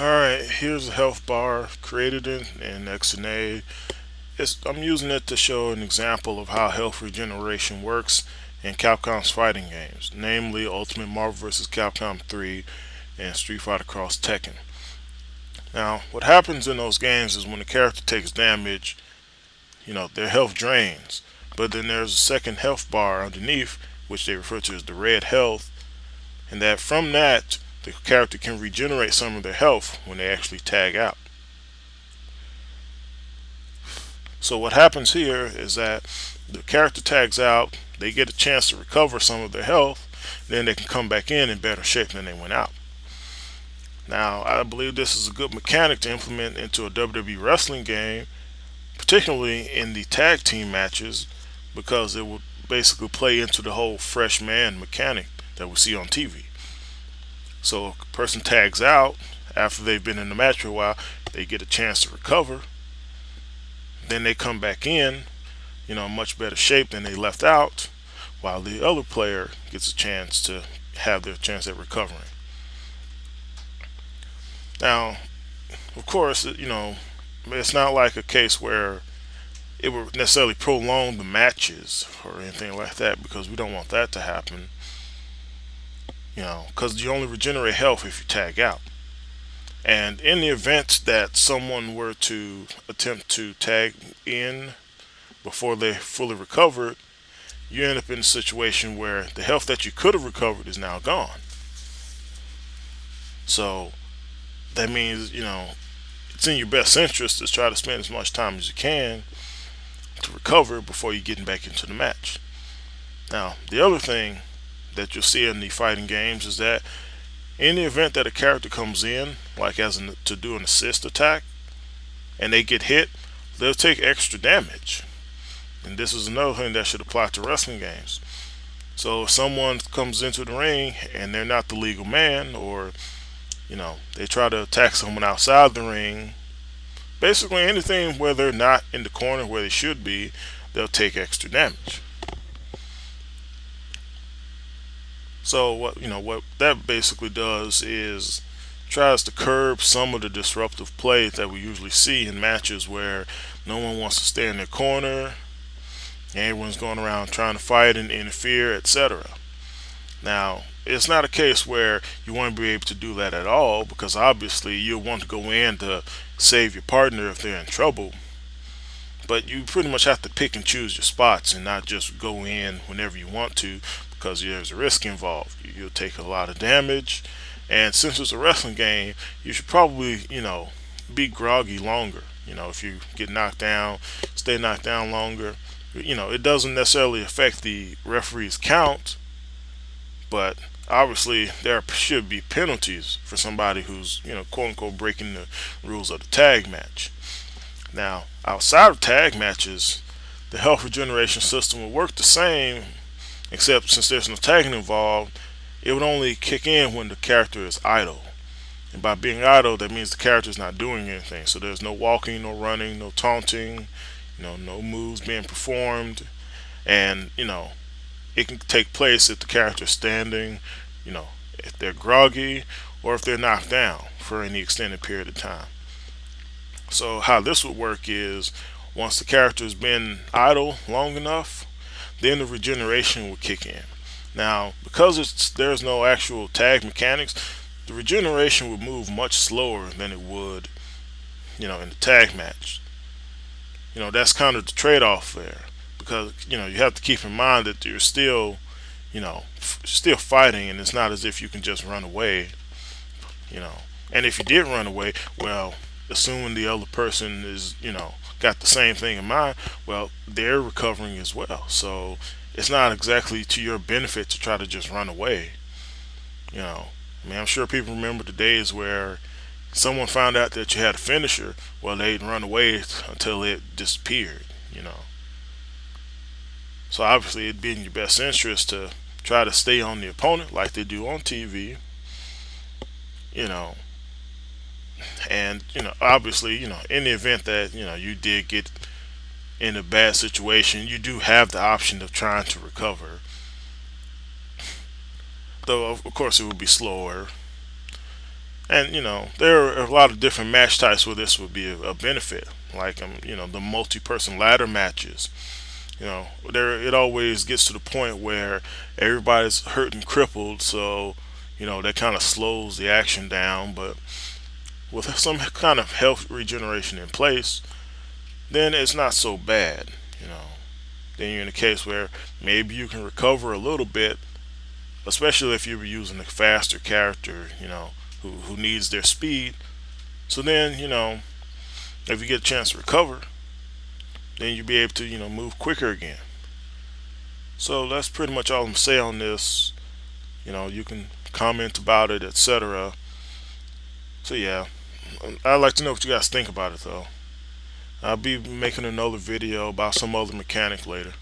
Alright, here's a health bar created in XNA. I'm using it to show an example of how health regeneration works in Capcom's fighting games, namely Ultimate Marvel vs. Capcom 3 and Street Fighter Cross Tekken. Now, what happens in those games is when the character takes damage, their health drains. But then there's a second health bar underneath, which they refer to as the red health, and that from that, the character can regenerate some of their health when they actually tag out. So what happens here is that the character tags out, they get a chance to recover some of their health, then they can come back in better shape than they went out. Now, I believe this is a good mechanic to implement into a WWE wrestling game, particularly in the tag team matches, because it will basically play into the whole fresh man mechanic that we see on TV. So a person tags out after they've been in the match for a while, they get a chance to recover. Then they come back in, much better shape than they left out, while the other player gets a chance to have their chance at recovering. Now, of course, it's not like a case where it would necessarily prolong the matches or anything like that, because we don't want that to happen. Because you only regenerate health if you tag out. And in the event that someone were to attempt to tag in before they fully recovered, you end up in a situation where the health that you could have recovered is now gone. So that means, it's in your best interest to try to spend as much time as you can to recover before you get back into the match. Now, the other thing that you'll see in the fighting games is that in the event that a character comes in, like to do an assist attack, and they get hit, they'll take extra damage. And this is another thing that should apply to wrestling games. So if someone comes into the ring and they're not the legal man, or they try to attack someone outside the ring, basically anything where they're not in the corner where they should be, they'll take extra damage. So what that basically does is tries to curb some of the disruptive play that we usually see in matches where no one wants to stay in their corner, and everyone's going around trying to fight and interfere, etc. Now, it's not a case where you want to be able to do that at all, because obviously you'll want to go in to save your partner if they're in trouble. But you pretty much have to pick and choose your spots and not just go in whenever you want to, because there's a risk involved. You'll take a lot of damage, and since it's a wrestling game, you should probably, be groggy longer. If you get knocked down, stay knocked down longer. It doesn't necessarily affect the referee's count, but obviously there should be penalties for somebody who's, quote unquote, breaking the rules of the tag match. Now, outside of tag matches, the health regeneration system will work the same, except since there's no tagging involved, it would only kick in when the character is idle. And by being idle, that means the character is not doing anything. So there's no walking, no running, no taunting, no moves being performed. And, it can take place if the character is standing, if they're groggy, or if they're knocked down for any extended period of time. So how this would work is, once the character has been idle long enough, then the regeneration will kick in. Now, because there's no actual tag mechanics, the regeneration would move much slower than it would, in the tag match. That's kind of the trade-off there, because you have to keep in mind that you're still, still fighting, and it's not as if you can just run away. And if you did run away, well, assuming the other person is, got the same thing in mind, well, they're recovering as well. So it's not exactly to your benefit to try to just run away. I'm sure people remember the days where someone found out that you had a finisher, well, they'd run away until it disappeared. So obviously it'd be in your best interest to try to stay on the opponent like they do on TV. you know and obviously, in the event that you did get in a bad situation, you do have the option of trying to recover, though of course it would be slower. And there are a lot of different match types where this would be a benefit, like the multi-person ladder matches. There it always gets to the point where everybody's hurt and crippled, so that kind of slows the action down. But with some kind of health regeneration in place, then it's not so bad. You know, then you're in a case where maybe you can recover a little bit, especially if you're using a faster character, who needs their speed. So then, if you get a chance to recover, then you'll be able to, move quicker again. So that's pretty much all I'm saying on this. You can comment about it, etc. So yeah, I'd like to know what you guys think about it though. I'll be making another video about some other mechanic later.